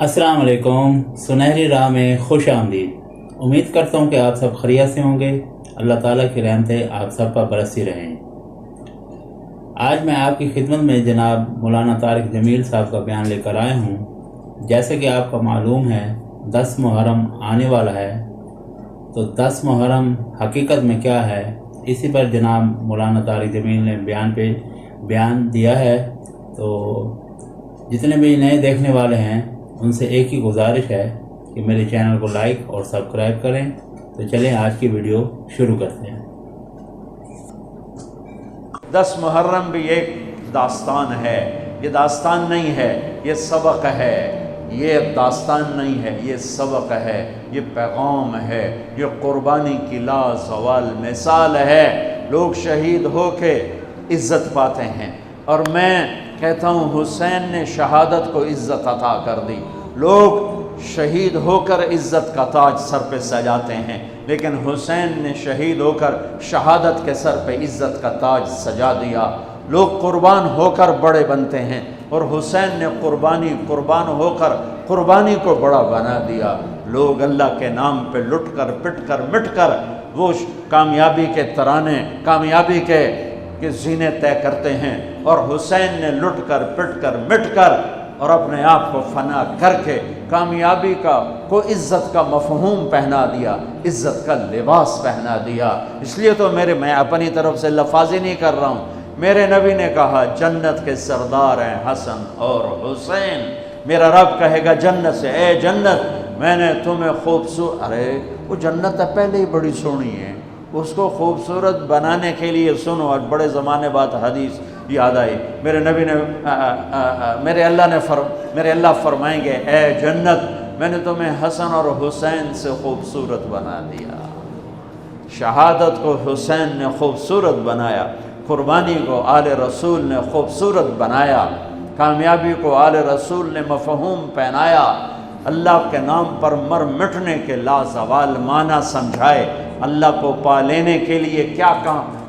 السلام علیکم، سنہری راہ میں خوش آمدید۔ امید کرتا ہوں کہ آپ سب خیریت سے ہوں گے۔ اللہ تعالیٰ کی رحمتیں آپ سب پر برسی رہیں۔ آج میں آپ کی خدمت میں جناب مولانا طارق جمیل صاحب کا بیان لے کر آیا ہوں۔ جیسے کہ آپ کو معلوم ہے 10 محرم آنے والا ہے، تو 10 محرم حقیقت میں کیا ہے، اسی پر جناب مولانا طارق جمیل نے بیان دیا ہے۔ تو جتنے بھی نئے دیکھنے والے ہیں ان سے ایک ہی گزارش ہے کہ میرے چینل کو لائک اور سبسکرائب کریں۔ تو چلیں آج کی ویڈیو شروع کرتے ہیں۔ 10 محرم بھی ایک داستان ہے، یہ داستان نہیں ہے، یہ سبق ہے۔ یہ داستان نہیں ہے، یہ سبق ہے، یہ پیغام ہے، یہ قربانی کی لا زوال مثال ہے۔ لوگ شہید ہو کے عزت پاتے ہیں، اور میں کہتا ہوں حسین نے شہادت کو عزت عطا کر دی۔ لوگ شہید ہو کر عزت کا تاج سر پہ سجاتے ہیں، لیکن حسین نے شہید ہو کر شہادت کے سر پہ عزت کا تاج سجا دیا۔ لوگ قربان ہو کر بڑے بنتے ہیں، اور حسین نے قربان ہو کر قربانی کو بڑا بنا دیا۔ لوگ اللہ کے نام پہ لٹ کر پٹ کر مٹ کر وہ کامیابی کے ترانے، کامیابی کے زینے طے کرتے ہیں، اور حسین نے لٹ کر پٹ کر مٹ کر اور اپنے آپ کو فنا کر کے کامیابی کو عزت کا مفہوم پہنا دیا، عزت کا لباس پہنا دیا۔ اس لیے تو میں اپنی طرف سے لفاظی نہیں کر رہا ہوں، میرے نبی نے کہا جنت کے سردار ہیں حسن اور حسین۔ میرا رب کہے گا جنت سے، اے جنت میں نے تمہیں ارے وہ جنت پہلے ہی بڑی سونی ہے، اس کو خوبصورت بنانے کے لیے سنو، اور بڑے زمانے بعد حدیث یاد آئی، میرے نبی نے میرے اللہ فرمائیں گے اے جنت میں نے تمہیں حسن اور حسین سے خوبصورت بنا دیا۔ شہادت کو حسین نے خوبصورت بنایا، قربانی کو آل رسول نے خوبصورت بنایا، کامیابی کو آل رسول نے مفہوم پہنایا۔ اللہ کے نام پر مر مٹنے کے لازوال معنی سمجھائے۔ اللہ کو پا لینے کے لیے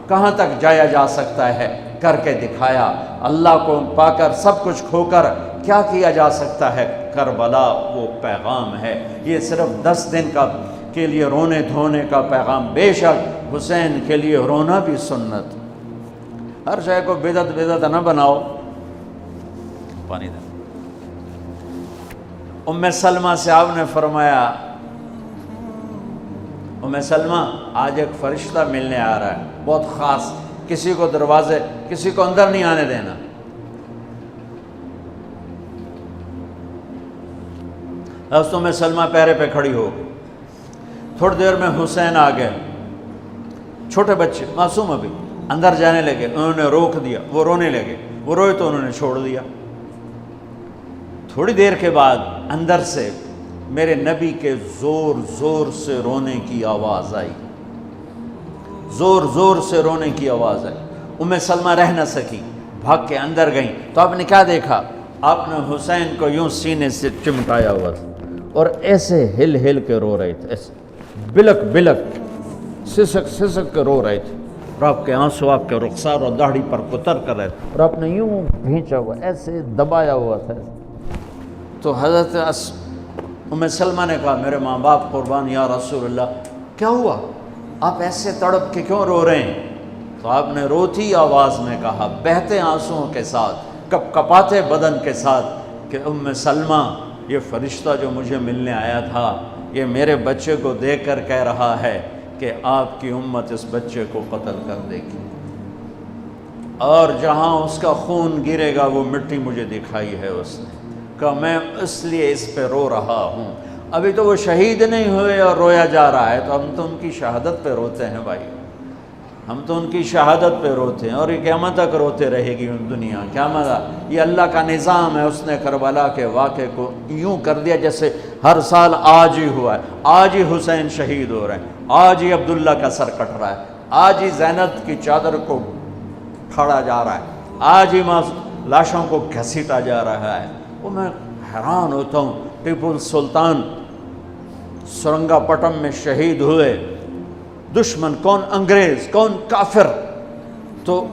کہاں تک جایا جا سکتا ہے کر کے دکھایا۔ اللہ کو پا کر سب کچھ کھو کر کیا کیا جا سکتا ہے، کربلا وہ پیغام ہے۔ یہ صرف 10 دن کے لیے رونے دھونے کا پیغام، بے شک حسین کے لیے رونا بھی سنت۔ ہر شے کو بدعت نہ بناؤ۔ پانی دے۔ ام سلمہ سے آپ نے فرمایا، ام سلمہ آج ایک فرشتہ ملنے آ رہا ہے، بہت خاص، کسی کو اندر نہیں آنے دینا۔ اب ام سلمہ پیرے پہ کھڑی ہو گئی۔ تھوڑی دیر میں حسین آ گئے، چھوٹے بچے معصوم ابھی، اندر جانے لگے، انہوں نے روک دیا، وہ رونے لگے، وہ روئے تو انہوں نے چھوڑ دیا۔ تھوڑی دیر کے بعد اندر سے میرے نبی کے زور سے رونے کی آواز آئی، زور سے رونے کی آواز آئی۔ ام سلمہ رہ نہ سکی، بھاگ کے اندر گئیں، تو آپ نے کیا دیکھا؟ آپ نے حسین کو یوں سینے سے چمٹایا ہوا تھا، اور ایسے ہل کے رو رہے تھے، ایسے بلک سسک کے رو رہے تھے، اور آپ کے آنسو آپ کے رخسار اور داڑھی پر کتر کر رہے تھے، اور آپ نے یوں بھینچا ہوا، ایسے دبایا ہوا تھا۔ تو حضرت ام سلمہ نے کہا میرے ماں باپ قربان یا رسول اللہ، کیا ہوا؟ آپ ایسے تڑپ کے کیوں رو رہے ہیں؟ تو آپ نے روتی آواز میں کہا، بہتے آنسوؤں کے ساتھ، کپاتے بدن کے ساتھ، کہ ام سلمہ یہ فرشتہ جو مجھے ملنے آیا تھا، یہ میرے بچے کو دیکھ کر کہہ رہا ہے کہ آپ کی امت اس بچے کو قتل کر دے گی، اور جہاں اس کا خون گرے گا وہ مٹی مجھے دکھائی ہے اس نے، کہ میں اس لیے اس پہ رو رہا ہوں۔ ابھی تو وہ شہید نہیں ہوئے اور رویا جا رہا ہے، تو ہم تو ان کی شہادت پہ روتے ہیں بھائی، ہم تو ان کی شہادت پہ روتے ہیں، اور یہ قیامت تک روتے رہے گی دنیا۔ قیامت یہ اللہ کا نظام ہے، اس نے کربلا کے واقعے کو یوں کر دیا جیسے ہر سال آج ہی ہوا ہے، آج ہی حسین شہید ہو رہے ہیں، آج ہی عبداللہ کا سر کٹ رہا ہے، آج ہی زینب کی چادر کو پھاڑا جا رہا ہے، آج ہی لاشوں کو گھسیٹا جا رہا ہے۔ وہ میں حیران ہوتا ہوں، ٹیپو سلطان سرنگا پٹم میں شہید ہوئے، دشمن کون؟ انگریز، کون؟ کافر۔ تو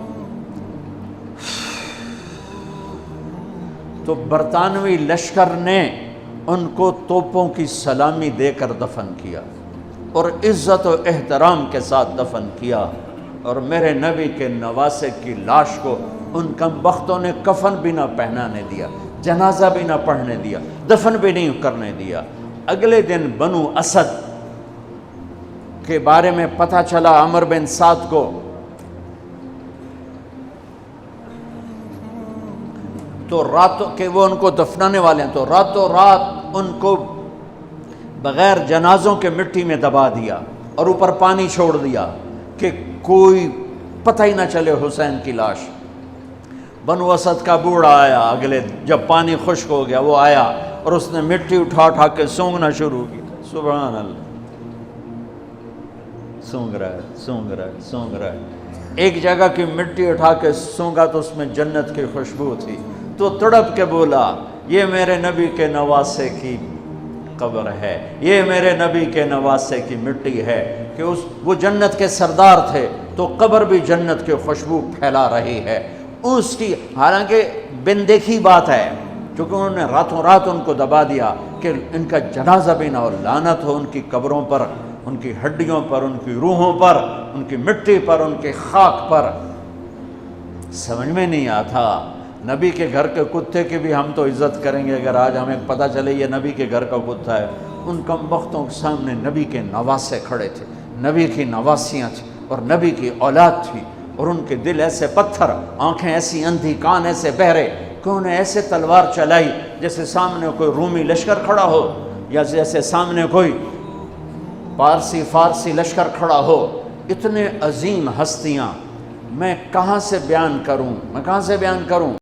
برطانوی لشکر نے ان کو توپوں کی سلامی دے کر دفن کیا اور عزت و احترام کے ساتھ دفن کیا، اور میرے نبی کے نواسے کی لاش کو ان کم بختوں نے کفن بھی نہ پہنانے دیا، جنازہ بھی نہ پڑھنے دیا، دفن بھی نہیں کرنے دیا۔ اگلے دن بنو اسد کے بارے میں پتہ چلا عمر بن سعد کو، تو راتوں کہ وہ ان کو دفنانے والے ہیں، تو راتوں رات ان کو بغیر جنازوں کے مٹی میں دبا دیا اور اوپر پانی چھوڑ دیا کہ کوئی پتہ ہی نہ چلے حسین کی لاش۔ بنو اسد کا بوڑھا آیا، اگلے جب پانی خشک ہو گیا وہ آیا اور اس نے مٹی اٹھا اٹھا کے سونگنا شروع کی۔ سبحان اللہ، سونگ رہا ہے، سونگ رہا ہے، سونگ رہا ہے۔ ایک جگہ کی مٹی اٹھا کے سونگا تو اس میں جنت کی خوشبو تھی، تو تڑپ کے بولا یہ میرے نبی کے نواسے کی قبر ہے، یہ میرے نبی کے نواسے کی مٹی ہے، کہ وہ جنت کے سردار تھے تو قبر بھی جنت کی خوشبو پھیلا رہی ہے اس کی۔ حالانکہ بن دیکھی بات ہے، کیونکہ انہوں نے راتوں رات ان کو دبا دیا کہ ان کا جنازہ بھی نہ ہو، لعنت ہو ان کی قبروں پر، ان کی ہڈیوں پر، ان کی روحوں پر، ان کی مٹی پر، ان کی خاک پر۔ سمجھ میں نہیں آتا۔ نبی کے گھر کے کتے کی بھی ہم تو عزت کریں گے اگر آج ہمیں پتہ چلے یہ نبی کے گھر کا کتا ہے۔ ان کم بختوں کے سامنے نبی کے نواسے کھڑے تھے، نبی کی نواسیاں تھیں اور نبی کی اولاد تھی، اور ان کے دل ایسے پتھر، آنکھیں ایسی اندھی، کان ایسے بہرے کہ انہیں ایسے تلوار چلائی جیسے سامنے کوئی رومی لشکر کھڑا ہو، یا جیسے سامنے کوئی فارسی لشکر کھڑا ہو۔ اتنے عظیم ہستیاں، میں کہاں سے بیان کروں؟